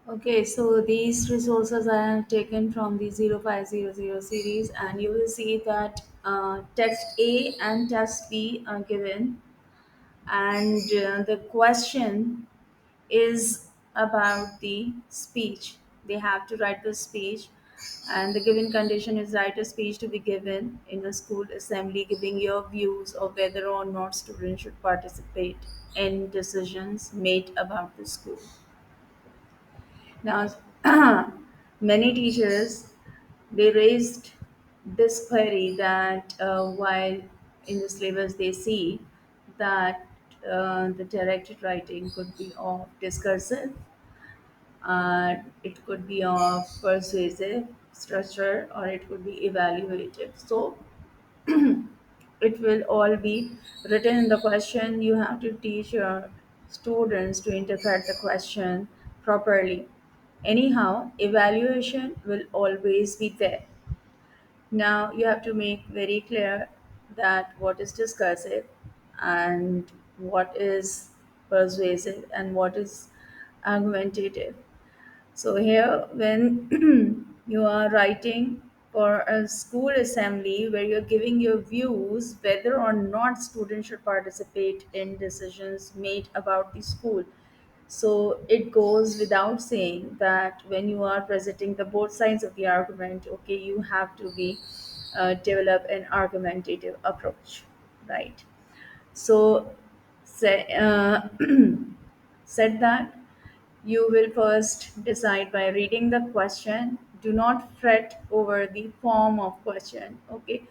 Okay, so these resources I have taken from the 0500 series, and you will see that text A and text B are given, and the question is about the speech. They have to write the speech, and the given condition is write a speech to be given in a school assembly, giving your views of whether or not students should participate in decisions made about the school. Now, many teachers they raised this query that while in the syllabus they see that the directed writing could be of discursive, it could be of persuasive structure, or it could be evaluative. So it will all be written in the question. You have to teach your students to interpret the question properly. Anyhow, evaluation will always be there. Now you have to make very clear that what is discursive and what is persuasive and what is argumentative. So here, when you are writing for a school assembly where you're giving your views whether or not students should participate in decisions made about the school, so it goes without saying that when you are presenting the both sides of the argument, okay, you have to be develop an argumentative approach, right? So, say, said that you will first decide by reading the question. Do not fret over the form of question. Okay,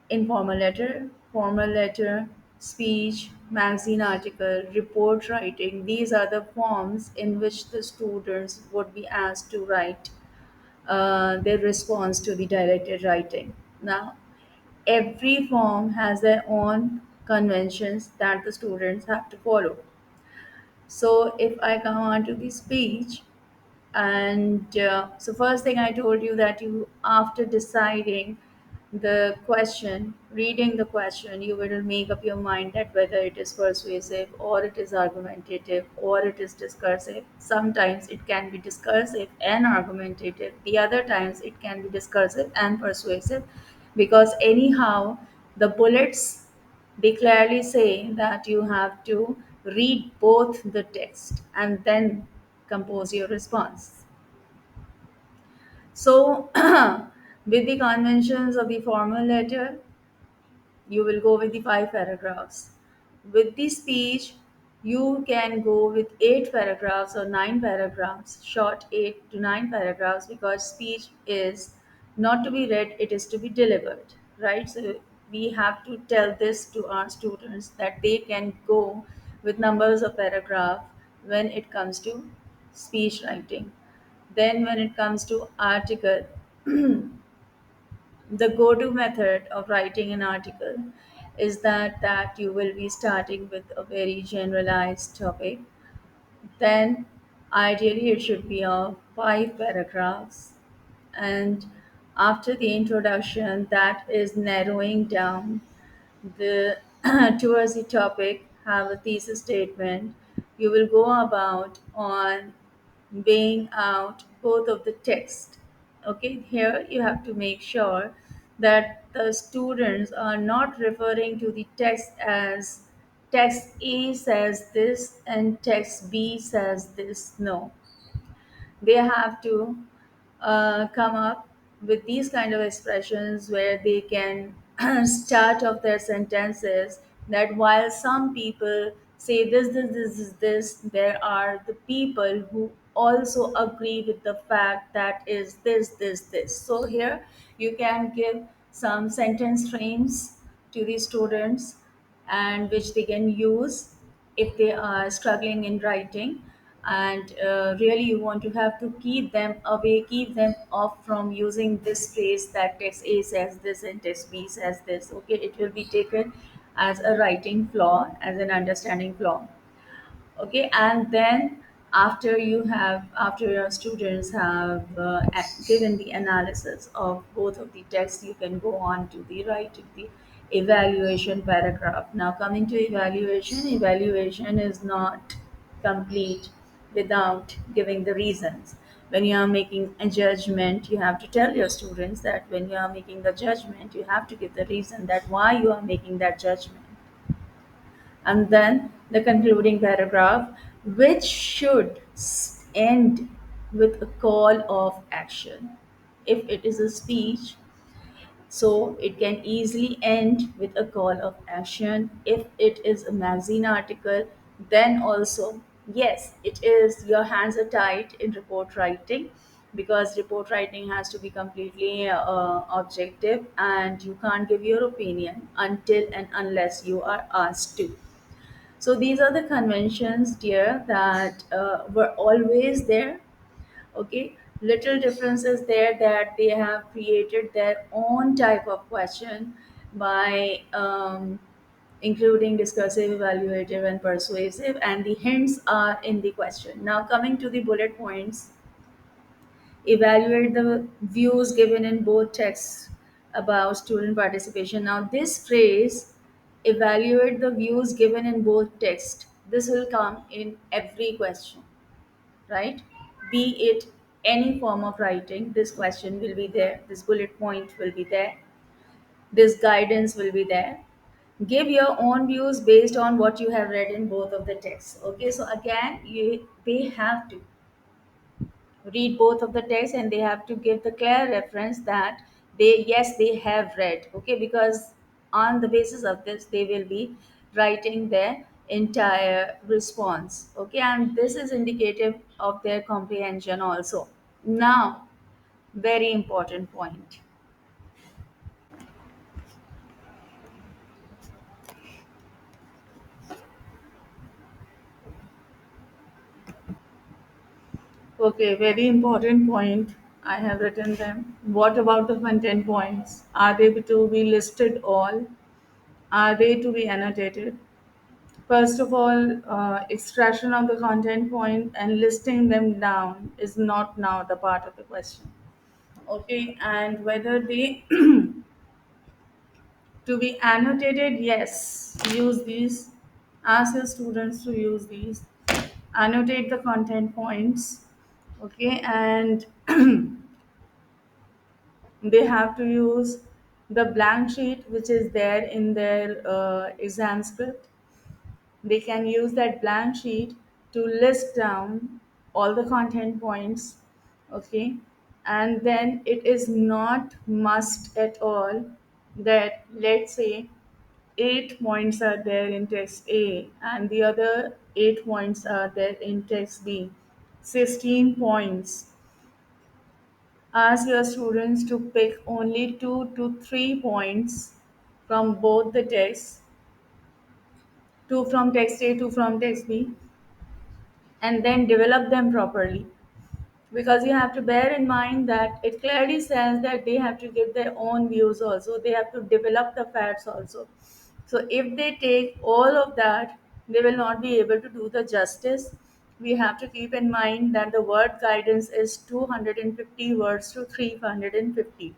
informal letter, formal letter, speech, magazine article, report writing. These are the forms in which the students would be asked to write their response to the directed writing. Now, every form has their own conventions that the students have to follow. So, if I come on to the speech, and so first thing I told you that you after deciding the question, reading the question, you will make up your mind that whether it is persuasive or it is argumentative or it is discursive. Sometimes it can be discursive and argumentative, the other times it can be discursive and persuasive, because anyhow the bullets, they clearly say that you have to read both the text and then compose your response. So, with the conventions of the formal letter, you will go with the five paragraphs. With the speech, you can go with eight paragraphs or nine paragraphs, short eight to nine paragraphs, because speech is not to be read, it is to be delivered, right? So we have to tell this to our students that they can go with numbers of paragraph when it comes to speech writing. Then when it comes to article, the go-to method of writing an article is that you will be starting with a very generalized topic. Then ideally it should be of five paragraphs, and after the introduction that is narrowing down the towards the topic, have a thesis statement. You will go about on weighing out both of the text. Okay, here you have to make sure that the students are not referring to the text as text A says this and text B says this. No, they have to come up with these kind of expressions where they can start off their sentences that while some people say this, there are the people who also agree with the fact that is this. So here you can give some sentence frames to the students, and which they can use if they are struggling in writing. And really you want to have to keep them away, keep them off from using this phrase that text A says this and text B says this. Okay, it will be taken as a writing flaw, as an understanding flaw. Okay, and then after your students have given the analysis of both of the texts, you can go on to the writing the evaluation paragraph. Now coming to evaluation, evaluation is not complete without giving the reasons. When you are making a judgment, you have to tell your students that when you are making the judgment, you have to give the reason that why you are making that judgment. And then the concluding paragraph, which should end with a call of action. If it is a speech, so it can easily end with a call of action. If it is a magazine article, then also, yes, it is, your hands are tied in report writing, because report writing has to be completely objective, and you can't give your opinion until and unless you are asked to. So these are the conventions, dear, that were always there. Okay, little differences there, that they have created their own type of question by including discursive, evaluative, and persuasive, and the hints are in the question. Now, coming to the bullet points, evaluate the views given in both texts about student participation. Now, this phrase, evaluate the views given in both texts, this will come in every question, right? Be it any form of writing, this question will be there, this bullet point will be there, this guidance will be there. Give your own views based on what you have read in both of the texts. Okay, so again, they have to read both of the texts, and they have to give the clear reference that they, yes, they have read. Okay, because on the basis of this they will be writing their entire response. Okay, and this is indicative of their comprehension also. Now, very important point. Okay, very important point. I have written them. What about the content points? Are they to be listed all? Are they to be annotated? First of all, extraction of the content point and listing them down is not now the part of the question. Okay, and whether they to be annotated, yes, use these. Ask your students to use these. Annotate the content points. Okay, and they have to use the blank sheet which is there in their exam script. They can use that blank sheet to list down all the content points. Okay, and then it is not must at all that, let's say, 8 points are there in text A and the other 8 points are there in text B. 16 points. Ask your students to pick only 2 to 3 points from both the texts, two from text A, two from text B, and then develop them properly. Because you have to bear in mind that it clearly says that they have to give their own views also, they have to develop the facts also. So if they take all of that, they will not be able to do the justice. We have to keep in mind that the word guidance is 250 words to 350.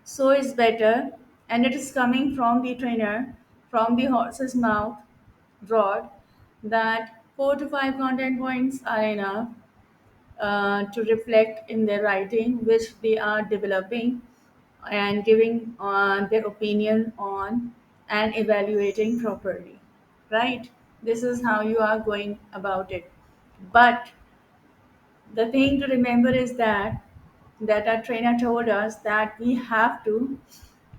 So it's better, and it is coming from the trainer, from the horse's mouth, broad, that 4 to 5 content points are enough to reflect in their writing, which they are developing and giving their opinion on and evaluating properly. Right? This is how you are going about it. But the thing to remember is that our trainer told us that we have to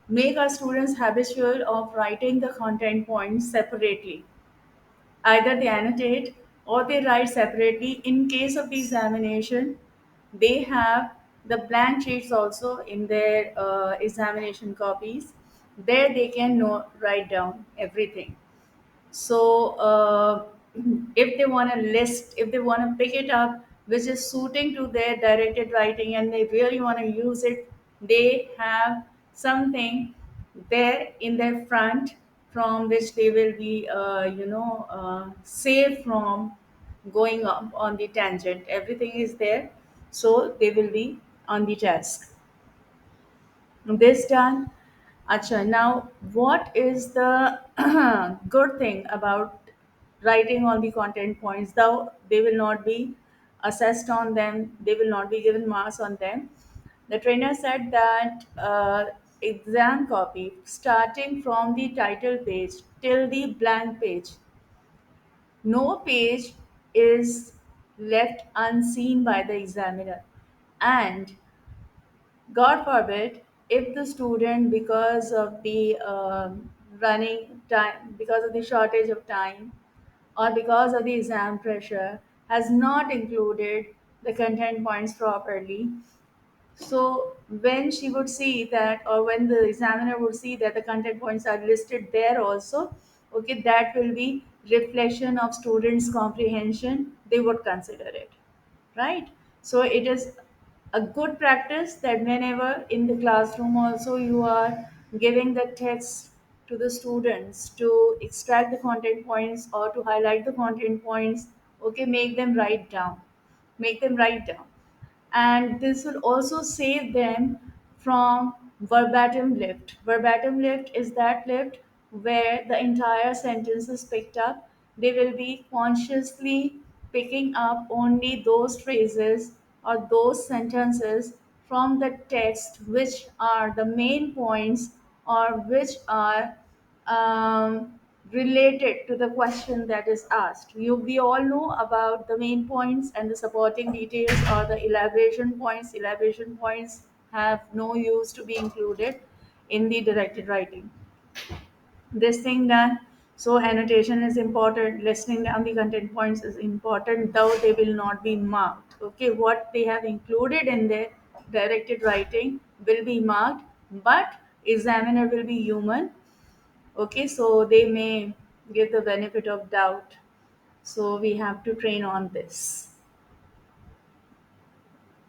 make our students habitual of writing the content points separately. Either they annotate or they write separately. In case of the examination, they have the blank sheets also in their examination copies. There they can write down everything. So if they want to list, if they want to pick it up, which is suiting to their directed writing, and they really want to use it, they have something there in their front from which they will be, safe from going up on the tangent. Everything is there, so they will be on the task. This done. Acha, now what is the good thing about writing on the content points, though they will not be assessed on them, they will not be given marks on them. The trainer said that exam copy starting from the title page till the blank page, no page is left unseen by the examiner. And God forbid, if the student, because of the running time, because of the shortage of time, or because of the exam pressure, has not included the content points properly, so when she would see that, or when the examiner would see that the content points are listed there also, okay, that will be reflection of students' comprehension. They would consider it, right? So it is a good practice that whenever in the classroom also you are giving the text to the students to extract the content points or to highlight the content points, okay, make them write down, and this will also save them from verbatim lift. Verbatim lift is that lift where the entire sentence is picked up. They will be consciously picking up only those phrases or those sentences from the text which are the main points or which are related to the question that is asked. We all know about the main points and the supporting details or the elaboration points. Elaboration points have no use to be included in the directed writing. This thing done. So annotation is important. Listening down the content points is important, though they will not be marked. Okay, what they have included in their directed writing will be marked, but examiner will be human. Okay, so they may give the benefit of doubt, so we have to train on this.